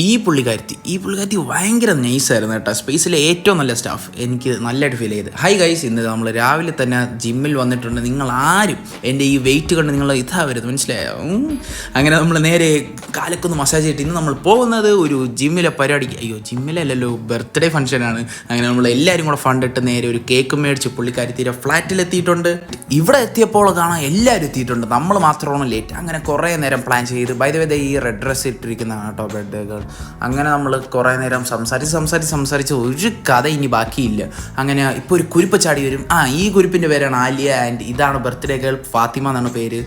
ഈ പുള്ളിക്കാരത്തി ഭയങ്കര നൈസായിരുന്നു കേട്ടോ. സ്പേസിലെ ഏറ്റവും നല്ല സ്റ്റാഫ്, എനിക്ക് നല്ലതായിട്ട് ഫീൽ ചെയ്ത്. ഹൈ ഗൈസ്, ഇന്ന് നമ്മൾ രാവിലെ തന്നെ ജിമ്മിൽ വന്നിട്ടുണ്ട്. നിങ്ങൾ ആരും എൻ്റെ ഈ വെയിറ്റ് കണ്ട് നിങ്ങൾ വരുന്നത് മനസ്സിലായോ? അങ്ങനെ നമ്മൾ നേരെ കാലക്കൊന്ന് മസാജ് ചെയ്തിട്ട് ഇന്ന് നമ്മൾ പോകുന്നത് ഒരു ജിമ്മിലെ പരിപാടിക്ക്. ജിമ്മിലല്ലല്ലോ, ബർത്ത്ഡേ ഫംഗ്ഷനാണ്. അങ്ങനെ നമ്മൾ എല്ലാവരും കൂടെ ഫണ്ടിട്ട് നേരെ ഒരു കേക്ക് മേടിച്ച് പുള്ളിക്കാരത്തിയുടെ ഫ്ലാറ്റിലെത്തിയിട്ടുണ്ട്. ഇവിടെ എത്തിയപ്പോൾ കാണാൻ എല്ലാവരും എത്തിയിട്ടുണ്ട്, നമ്മൾ മാത്രമാണ് ലേറ്റ്. അങ്ങനെ കുറേ നേരം പ്ലാൻ ചെയ്ത്, ബൈ ദ വേ ഈ റെഡ് ഡ്രസ്സ് ഇട്ടിരിക്കുന്നതാണ് കേട്ടോ ബർത്ത്ഡേ. അങ്ങനെ നമ്മൾ കുറേ നേരം സംസാരിച്ച് ഒരു കഥ ഇനി ബാക്കിയില്ല. അങ്ങനെ ഇപ്പോൾ ഒരു കുരിപ്പ് ചാടി വരും. ഈ കുരിപ്പിൻ്റെ പേരാണ് ആലിയ, ആൻഡ് ഇതാണ് ബർത്ത്ഡേ ഗേൾ ഫാത്തിമ എന്നാണ് പേര്.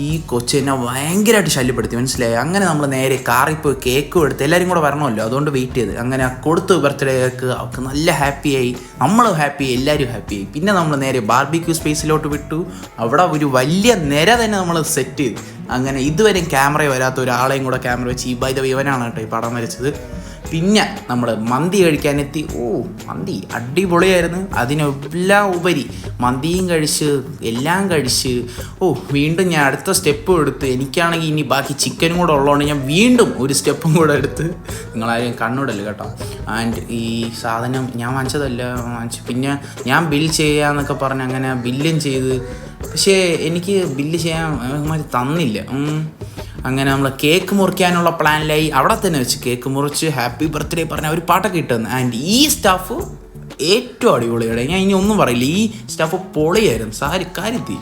ഈ കൊച്ചിനെ ഭയങ്കരമായിട്ട് ശല്യപ്പെടുത്തി, മനസ്സിലായി. അങ്ങനെ നമ്മൾ നേരെ കാറിൽ പോയി കേക്കും എടുത്ത്, എല്ലാവരും കൂടെ വരണമല്ലോ, അതുകൊണ്ട് വെയിറ്റ് ചെയ്ത് അങ്ങനെ കൊടുത്തു ബർത്ത്ഡേ കേക്ക്. അവർക്ക് നല്ല ഹാപ്പിയായി, നമ്മൾ ഹാപ്പിയായി, എല്ലാവരും ഹാപ്പിയായി. പിന്നെ നമ്മൾ നേരെ ബാർബിക്യൂ സ്പേസിലോട്ട് വിട്ടു. അവിടെ ഒരു വലിയ നിര തന്നെ നമ്മൾ സെറ്റ് ചെയ്തു. അങ്ങനെ ഇതുവരെ ക്യാമറ വരാത്ത ഒരാളെയും കൂടെ ക്യാമറ വെച്ച്, ഈ ബൈ ദ വേ ഇവനാണ് കേട്ടോ ഈ പടം വരച്ചത്. പിന്നെ നമ്മൾ മന്തി കഴിക്കാനെത്തി. മന്തി അടിപൊളിയായിരുന്നു. അതിനെല്ലാം ഉപരി മന്തിയും കഴിച്ച് എല്ലാം കഴിച്ച് വീണ്ടും ഞാൻ അടുത്ത സ്റ്റെപ്പും എടുത്ത്. എനിക്കാണെങ്കിൽ ഇനി ബാക്കി ചിക്കനും കൂടെ ഉള്ളതുകൊണ്ട് ഞാൻ വീണ്ടും ഒരു സ്റ്റെപ്പും കൂടെ എടുത്ത്. നിങ്ങളാരും കണ്ണൂടല്ലോ കേട്ടോ. ആൻഡ് ഈ സാധനം ഞാൻ വാങ്ങിച്ചതല്ല, പിന്നെ ഞാൻ ബിൽ ചെയ്യാന്നൊക്കെ പറഞ്ഞ് അങ്ങനെ ബില്ലും ചെയ്ത്. പക്ഷേ എനിക്ക് ബില്ല് ചെയ്യാൻ തന്നില്ല. അങ്ങനെ നമ്മൾ കേക്ക് മുറിക്കാനുള്ള പ്ലാനിലായി. അവിടെ തന്നെ വെച്ച് കേക്ക് മുറിച്ച് ഹാപ്പി ബർത്ത്ഡേ പറഞ്ഞ ഒരു പാട്ടൊക്കെ ഇട്ടുതന്നു. ആൻഡ് ഈ സ്റ്റാഫ് ഏറ്റവും അടിപൊളിയാണ്, ഞാൻ ഇനി ഒന്നും പറയില്ല. ഈ സ്റ്റാഫ് പൊളിയായിരുന്നു. കാര്യത്തി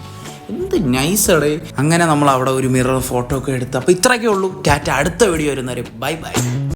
എന്ത് നൈസടേ. അങ്ങനെ നമ്മൾ അവിടെ ഒരു മിറർ ഫോട്ടോ ഒക്കെ എടുത്ത്. അപ്പോൾ ഇത്രയൊക്കെ ഉള്ളൂ. ടാറ്റ. അടുത്ത വീഡിയോ വരുന്നവരെ ബൈ.